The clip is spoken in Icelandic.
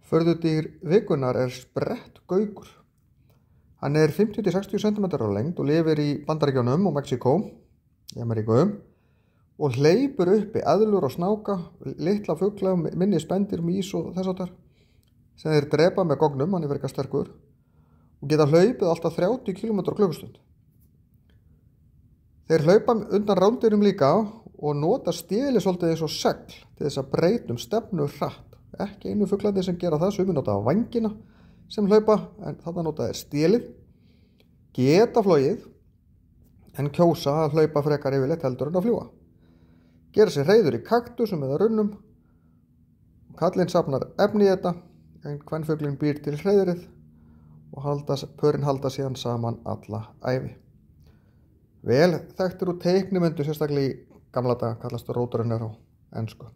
Förðudýr vikunnar sprettgaukur. Hann 50-60 cm á lengd og lifir í Bandaríkjunum og Mexíkó, í Ameríku, og hleypur uppi eðlur og snáka, litla fugla, minni spendýr, mýs og þess háttar, sem þeir drepa með gognum, hann frekar sterkur, og geta hlaupið alltaf 30 km/klukkustund. Þeir hlaupa undan rándýrum líka og nota stélið svolítið eins og segl til þess að breyta stefnu hratt. Ekki einu fuglarnir sem gera það, sumir nota vængina sem hlaupa, en þarna nota þeir stélið, geta flogið, en kjósa að hlaupa frekar yfirleitt heldur en að fljúga. Gera sér hreiður í kaktusum eða runnum. Kallinn safnar efni í þetta, en kvenfuglinn býr til hreiðrið og pörin halda síðan saman alla ævi. Vel þekktur úr teiknimyndu, sérstaklega í gamla daga, kallast róturinn á ensku.